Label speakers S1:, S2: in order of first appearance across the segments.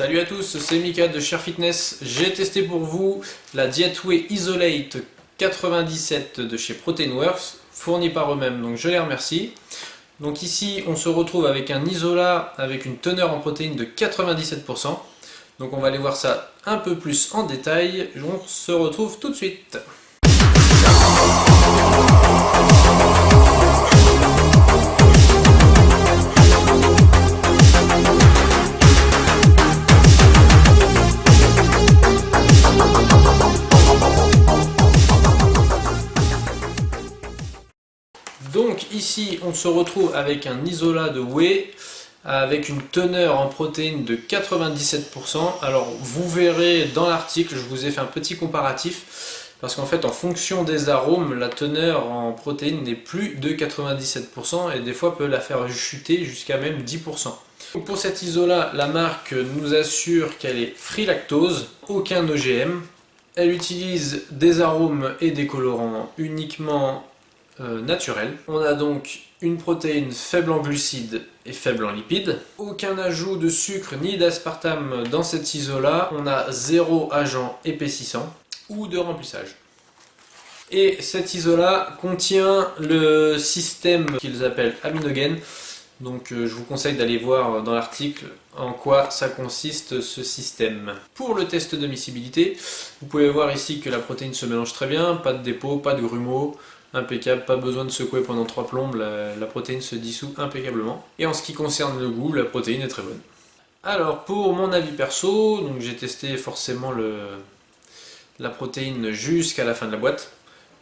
S1: Salut à tous, c'est Mika de Share Fitness. J'ai testé pour vous la Dietway Isolate 97 de chez Proteinworks, fournie par eux-mêmes, donc je les remercie. Donc ici, on se retrouve avec un isolat avec une teneur en protéines de 97%. Donc on va aller voir ça un peu plus en détail. On se retrouve tout de suite. Donc ici on se retrouve avec un isolat de whey avec une teneur en protéines de 97%. Alors vous verrez dans l'article, je vous ai fait un petit comparatif parce qu'en fait en fonction des arômes, la teneur en protéines n'est plus de 97% et des fois peut la faire chuter jusqu'à même 10%. Donc pour cet isolat, la marque nous assure qu'elle est free lactose, aucun OGM. Elle utilise des arômes et des colorants uniquement naturel. On a donc une protéine faible en glucides et faible en lipides. Aucun ajout de sucre ni d'aspartame dans cet isolat. On a 0 agent épaississant ou de remplissage. Et cet isolat contient le système qu'ils appellent aminogène. Donc je vous conseille d'aller voir dans l'article en quoi ça consiste ce système. Pour le test de miscibilité, vous pouvez voir ici que la protéine se mélange très bien, pas de dépôt, pas de grumeaux, impeccable, pas besoin de secouer pendant 3 plombes, la protéine se dissout impeccablement. Et en ce qui concerne le goût, la protéine est très bonne. Alors pour mon avis perso, donc j'ai testé forcément la protéine jusqu'à la fin de la boîte.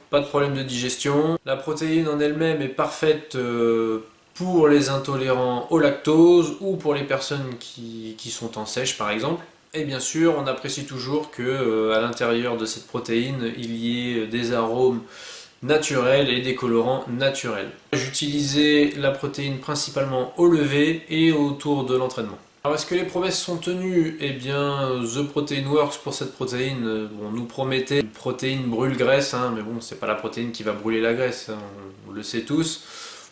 S1: Pas de problème de digestion. La protéine en elle-même est parfaite pour les intolérants au lactose ou pour les personnes qui sont en sèche par exemple. Et bien sûr, on apprécie toujours que à l'intérieur de cette protéine, il y ait des arômes naturels et des colorants naturels. J'utilisais la protéine principalement au lever et autour de l'entraînement. Alors est-ce que les promesses sont tenues? Eh bien, The Proteinworks pour cette protéine, nous promettait une protéine brûle-graisse, mais bon, c'est pas la protéine qui va brûler la graisse, on le sait tous.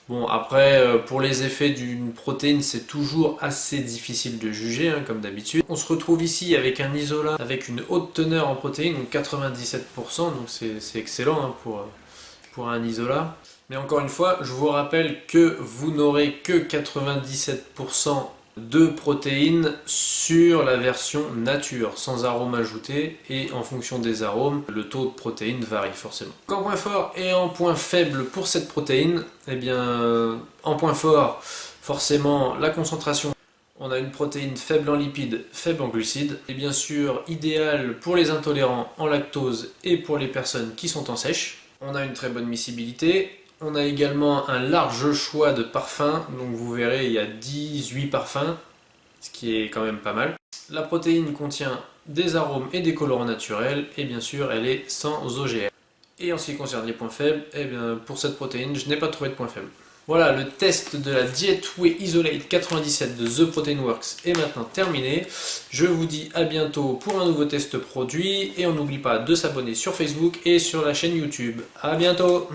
S1: Bon, après, pour les effets d'une protéine, c'est toujours assez difficile de juger, comme d'habitude. On se retrouve ici avec un isolat avec une haute teneur en protéines, donc 97%, donc c'est excellent pour un isolat. Mais encore une fois, je vous rappelle que vous n'aurez que 97% de protéines sur la version nature, sans arôme ajouté, et en fonction des arômes, le taux de protéines varie forcément. En point fort et en point faible pour cette protéine, eh bien, en point fort, forcément, la concentration. On a une protéine faible en lipides, faible en glucides, et bien sûr idéale pour les intolérants en lactose et pour les personnes qui sont en sèche. On a une très bonne miscibilité. On a également un large choix de parfums, donc vous verrez il y a 18 parfums, ce qui est quand même pas mal. La protéine contient des arômes et des colorants naturels, et bien sûr elle est sans OGM. Et en ce qui concerne les points faibles, eh bien, pour cette protéine je n'ai pas trouvé de points faibles. Voilà, le test de la Dietway Isolate 97 de The Proteinworks est maintenant terminé. Je vous dis à bientôt pour un nouveau test produit, et on n'oublie pas de s'abonner sur Facebook et sur la chaîne YouTube. À bientôt!